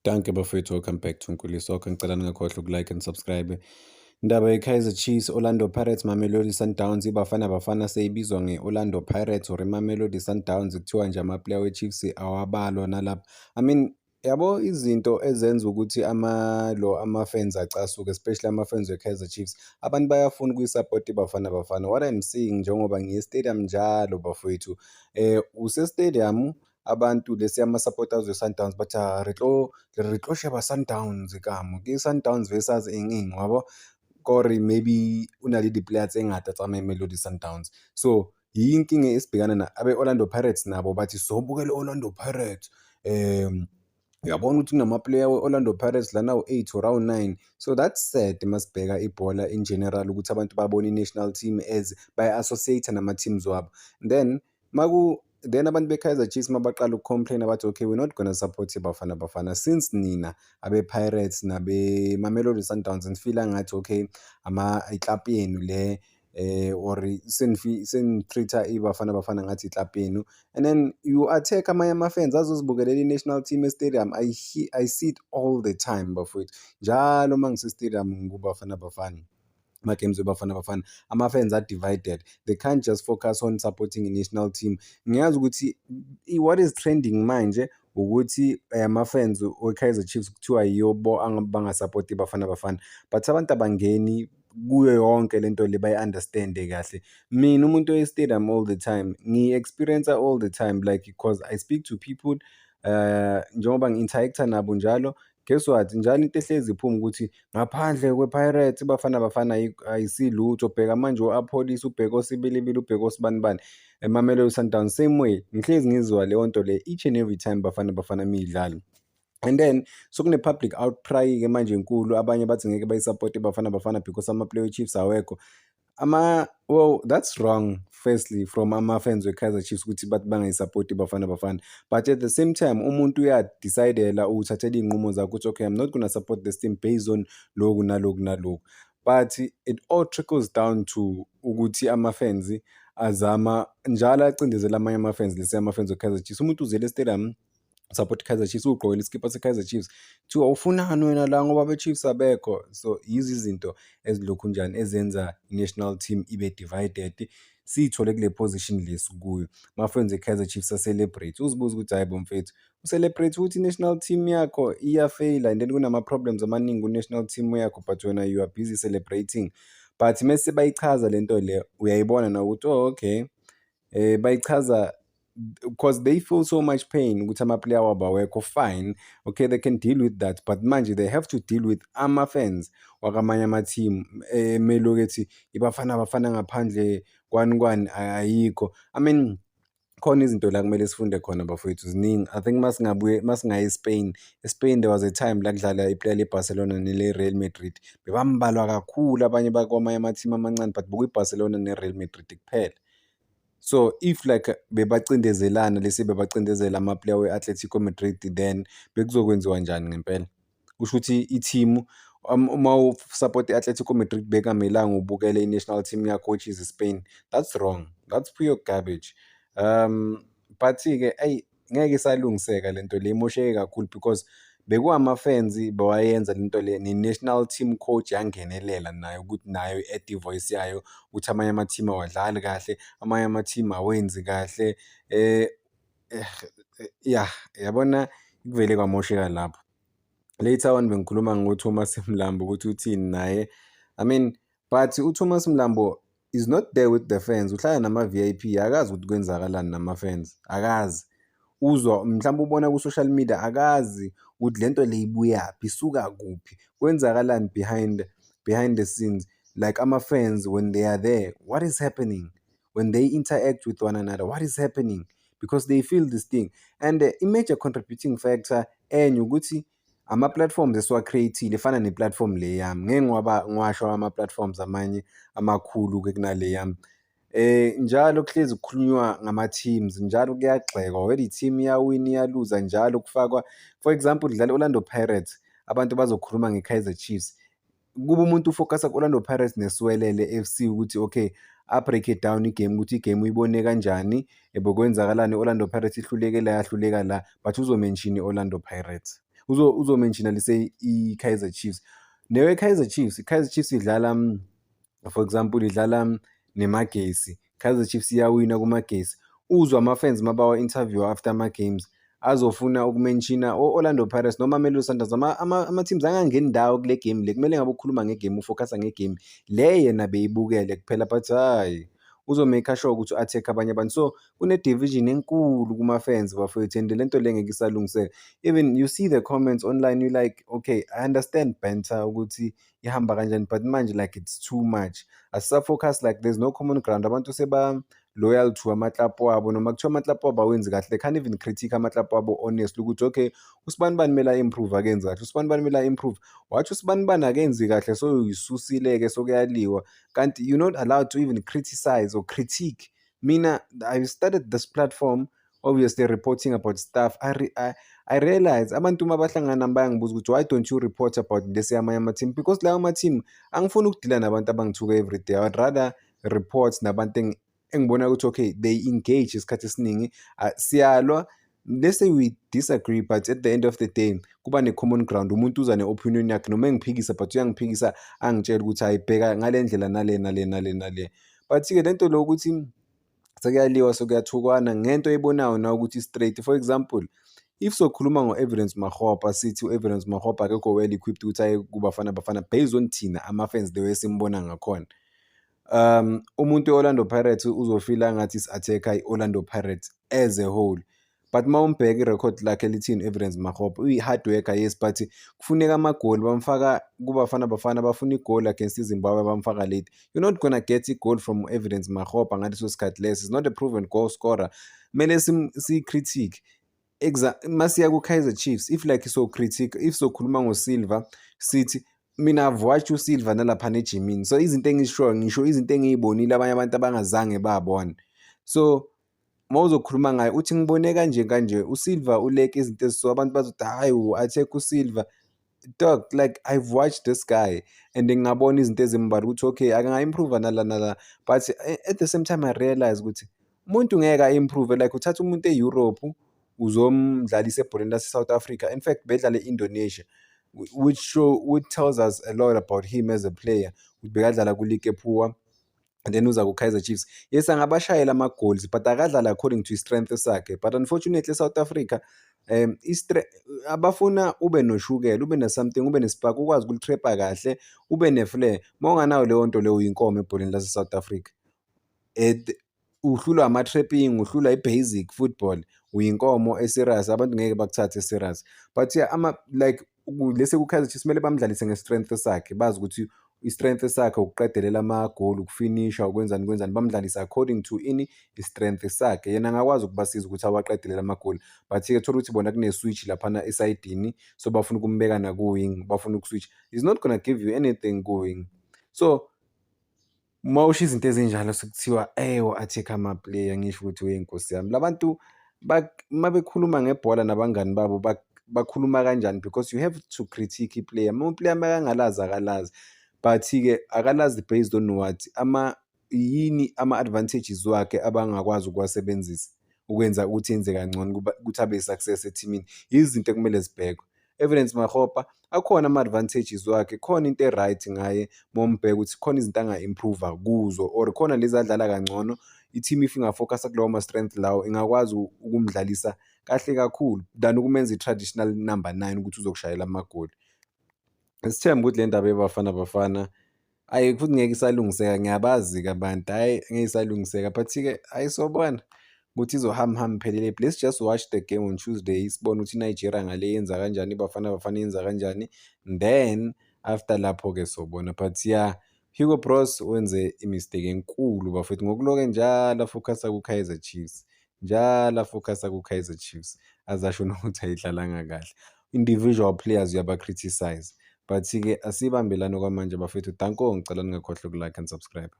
Danke bafowethu, welcome back to Nkulisa Wakho. Ngicela ningakhohlwa ukulike and subscribe. Indaba ye-Kaizer Chiefs, Orlando Pirates, Mamelodi Sundowns, iBafana Bafana seyibizwa nge-Orlando Pirates or iMamelodi Sundowns, kuthiwa nje amaplayer we-Chiefs awabalwa nalapha. I mean, yabo izinto ezenza ukuthi ama-fans acasuke, especially ama-fans we-Kaizer Chiefs. Abantu bayafuna ukuyisupport iBafana Bafana. What I'm seeing njengoba ngiye-stadium njalo bafowethu, use-stadium abantu lesi ama-supporters we-Sundowns bathi re tlo sheba Sundowns kamo ke Sundowns versus eng wabo, kore maybe o na le di-player tse ngata tsa Mamelodi Sundowns. So yinkinga esibhekana na abe-Orlando Pirates nabo bathi sobukela Orlando Pirates, uyabona ukuthi kunama-player we-Orlando Pirates lana u-8 or awu-9. So that's sad masibheka ibhola in general ukuthi abantu babona i-national team as baya-associate nama-teams wabo. Then abantu be-Kaizer Chiefs mabaqala uku-complain bathi okay, we're not gonna support iBafana Bafana since nina abe-Pirates nabe-Mamelodi Sundowns nifila ngathi okay i-club yenu le, or senitreat-a iBafana Bafana ngathi i-club yenu, and then you attack amanye ama-fans azozibukelela i-national team e-stadium. I see it all the time bafowethu, njalo uma ngise-stadium nguBafana Bafana, ama-games weBafana Bafana, ama-fans are divided. They can't just focus on supporting i-national team. Ngiyazi ukuthi what is trending manje ukuthi ama-fans we-Kaizer Chiefs kuthiwa yibo bangasupport iBafana Bafana, but abantu abangeni kuyo yonke lento le bayi-understand kahle. Mina umuntu oye-stadium all the time, ngi-experience all the time, like because I speak to people, njengoba ngi-interacta nabo njalo. Guess what, njalo into ehlezi iphuma ukuthi ngaphandle kwe-Pirates iBafana Bafana ayisilutho. Bheka manje u-Apholis, ubheka oSibilibili, ubheka osibanibani, Mamelodi Sundowns same way. Ngihlezi ngizwa leyo nto le each and every time Bafana Bafana miyidlala. And then sokune-public outcry-ke manje enkulu, abanye bathi ngeke bayisupport iBafana Bafana because ama-player Chiefs awekho. Well, that's wrong firstly from ama-fans we-Kaizer Chiefs ukuthi bathi bangayisupport iBafana Bafana, but at the same time umuntu uyadicidela ukuthathela iy'nqumo zakhe ukuthi okay, I'm not gonna support this team based on loku naloku naloku. But it all trickles down to ukuthi ama-fans azama njalo acindezela amanye ama-fans, lesi ama-fans we-Kaizer Chiefs. Umuntu uzele e-stadium support Kaizer Chiefs, ugqokile iskipa se-Kaizer Chiefs, kuthiwa ufunani wena la ngoba abe-Chiefs abekho. So yizo izinto ezilokhu njani ezenza i-national team ibe divided, siyithole kule position lesi kuyo. Ma-fans e-Kaizer Chiefs a-celebrate, uzibuza ukuthi hayi bo mfethu, u-celebrate ukuthi i-national team yakho iyafeyila and then kunama-problems amaningi ku-national team yakho, but wena you are busy celebrating. But mese bayichaza lento le uyayibona na ukuthi oh okay, bayichaza because they feel so much pain ukuthi ama-player wabo awekho. Fine, okay, they can deal with that, but manje they have to deal with ama-fans wakamanye ama-team, melokhu ethi iBafana Bafana ngaphandle kwani ayikho. I mean, khona izinto la kumele sifunde khona bafowethu ziningi. I think masingaya eSpain, there was a time la kudlala iplayer leBarcelona nele-Real Madrid, bebambalwa kakhulu abanye bakwamanye ama-team amancane, but bekuyi-Barcelona ne-Real Madrid kuphela. So if like bebacindezelana lesi bebacindezela ama-player we-Atletico Madrid, then bekuzokwenziwa njani ngempela? Kusho ukuthi i-team uma usupport i-Atletico Madrid bekamelanga ubukele i-national team yakho which is Spain. That's wrong, that's pure garbage. But-ke ngeke isalungiseka lento le, imosheke kakhulu because bekuwama-fans bawayenza lento le, ne-national team coach yangenelela nayo ukuthi nayo i-add i-voice yayo ukuthi amanye ama-team awadlali kahle, amanye ama-team awenzi kahle. Yabona kuvele kwamosheka lapho. Later on bengikhuluma ngoThomas Mlambo ukuthi uthini naye. I mean, but uThomas Mlambo is not there with the fans, uhlala nama-VIP, akazi ukuthi kwenzakalani nama-fans, akazi. Uzwa mhlawumbe ubona ku-social media, akazi ukuthi lento le ibuyaphi, isuka kuphi, kwenzakalani behind the scenes. Like ama-fans when they are there, what is happening? When they interact with one another, what is happening? Because they feel this thing. And a major contributing factor enye ukuthi ama-platforms esiwa-create-ile fana ne-platform le yami, ngeke ngiwasho ama-platforms amanye amakhulu-ke kunale yami. Njalo kuhlezi kukhulunywa ngama-teams, njalo kuyagxekwa whether i-team iyawina iyaluza, njalo kufakwa, for example kudlala i-Orlando Pirates, abantu bazokhuluma nge-Kaizer Chiefs, kube umuntu ufocusa ku-Orlando Pirates neSiwelele FC ukuthi okay, a-break it down igame ukuthi igame uyibone kanjani, bekwenzakalani, i-Orlando Pirates ihluleke la yahluleka la, but uzomention i-Orlando Pirates. uzomenshina lise i-Kaizer Chiefs. I-Kaizer Chiefs idlala for example idlala neMagesi. Kaizer Chiefs iyawina kuMagesi. Uzwe ama-fans mabawa-interview after ama-games azofuna ukumenshina o-Orlando Pirates noma Mamelodi Sundowns ama-teams angangeni ndawo kule game le. Kumele ngabe ukhuluma ngegame, ufokhasa ngegame le yena beyibukele kuphela, but hhayi uzomekha sure ukuthi u-attack abanye abantu. So kune-division enkulu kuma-fans bafowethu, and le nto le ngeke isalungiseka. Even you see the comments online, you like, okay, I understand banter ukuthi ihamba kanjani, but manje like it's too much. Asisafocus like there's no common ground. Abantu seba-loyal to amaklapu wabo, noma kuthiwa amaklapu wabo awenzi kahle, they can't even critique amaklapu wabo honestly ukuthi okay, usibanibani kumele a-improve akenzi kahle, usibanibani kumele a-improve. Wathi usibanibani akenzi kahle so uyisusile-ke sokuyaliwa, kanti you're not allowed to even criticize or critique. Mina, I started this platform obviously reporting about stuff. I realize abantu mabahlangana nami bayangibuza ukuthi why don't you report about lesi amanye ama-team, because lawo ama-team angifuni ukudila nabantu abangithuka everyday. I would rather report nabantu engibona ukuthi okay they engage isikhathi esiningi, siyalwa, let's say we disagree, but at the end of the day kuba ne-common ground. Umuntu uza ne-opinion yakhe, noma engiphikisa but uyangiphikisa angitshela ukuthi ayibheka ngale ndlela nale. But-ke le nto lo ukuthi sekuyaliwa sekuyathukwana ngento eyibonayo na ukuthi straight. For example, if sokhuluma ngo-Evidence Makgopa sithi u-Evidence Makgopa akekho well equipped ukuthi aye kuBafana Bafana based on thina ama-fans the way simbona ngakhona, umuntu we-Orlando Pirates uzofila ngathi is-attacker i-Orlando Pirates as a whole. But uma umbheka irekhodi lakhe lithini u-Evidence Makgopa, uyi-hard worker yes, but kufuneka amagoli bamfaka kuBafana Bafana, bafuna igoli against iZimbabwe bamfaka late. You're not gonna get a-goal from Evidence Makgopa ngaleso sikhathi leso. Is not a proven goal scorer. Kumele si-critique. Masiya ku-Kaizer Chiefs, if like if sokhuluma ngoSilva sithi mina I've watched uSilva nalaphana ejimini, so izinto engizishoyo ngisho izinto engiyibonile abanye abantu abangazange babona. So mawuzokhuluma ngaye uthi ngibone kanje uSilva uleke izinto eziso, abantu bazothi hayi u-attack uSilva. Dog, like I've watched this guy and ngingabona izinto ezimbalwa ukuthi okay aka-improve nala, but at the same time I realize ukuthi umuntu ngeke a-improve like uthatha umuntu e-Europe uzomdlalisa ebholeni lase-South Africa. In fact bedlala e-Indonesia, which tells us a lot about him as a player. Bekadlala ku-league ephuwa and then uza ku-Kaizer Chiefs. Yes, angabashayela ama-goals but akadlala according to i-strength sakhe. But unfortunately South Africa abafuna ube noshukela, ube ne-something, ube ne-spark, ukwazi ukulitrapha kahle, ube ne-flair. Uma unganayo leyo nto leyo uyinkomo ebholeni lase-South Africa. Uhlulwa ama-trapping, uhlulwa i-basic football, uyinkomo e-serious, abantu ngeke bakuthathe e-serious. But yeah, like lese ku-Kaizer Chiefs kumele bamdlalise nge-strength sakhe, bazi ukuthi i-strength sakhe ukuqedelela ama-goal, ukufinisha, ukwenzani, bamdlalise according to i-strength sakhe. Yena angakwazi ukubasiza ukuthi awaqedelele ama-goal, but-ke thola ukuthi bona kune-switch laphana esayidini, so bafuna ukumbeka naku-wing, bafuna uku-switch. He's not gonna give you anything ku-wing. So mawusho izinto ezinjalo sekuthiwa u-attack ama-player, ngisho ukuthi wenkosi yami labantu mabekhuluma ngebhola nabangani babo bakhuluma kanjani, because you have to critique i-player. Uma uplayer makangalazi akalazi, but-ke akalazi based on what, yini ama-advantages wakhe abangakwazi ukuwasebenzisa ukwenza ukuthi enze kangcono ukuthi abe success ethimini. Izinto ekumele zibhekwe. Evidence Makgopa akhona ama-advantages wakhe, khona into e-right ngaye mombheka ukuthi khona izinto anga-improve kuzo, or khona lezi adlala kangcono i-team if ingafocus kulawo ma-strength lawo ingakwazi ukumdlalisa kahle kakhulu than ukumenza i-traditional number 9 ukuthi uzokushayela amagoli. Sithemba ukuthi le ndaba yeBafana Bafana futhi ngeke isalungiseka. Ngiyabazi-ke abantu, hhayi ngeke isalungiseka, but-ke sobona ukuthi izohamba iphelele. Let's just watch the game on Tuesday, sibone ukuthi iNigeria ngale yenza kanjani, iBafana Bafana yenza kanjani, then after lapho-ke sobona. But yeah, Hugo Bros wenze imistake enkulu bafethu ngokuloke njalo afocusa ku-Kaizer Chiefs, azasho nokuthi ayidlalanga kahle. Individual players uyaba-criticize, but-ke asibambelane kwamanje bafethu. Danko, ngicela ningakhohlwa uku-like and subscribe.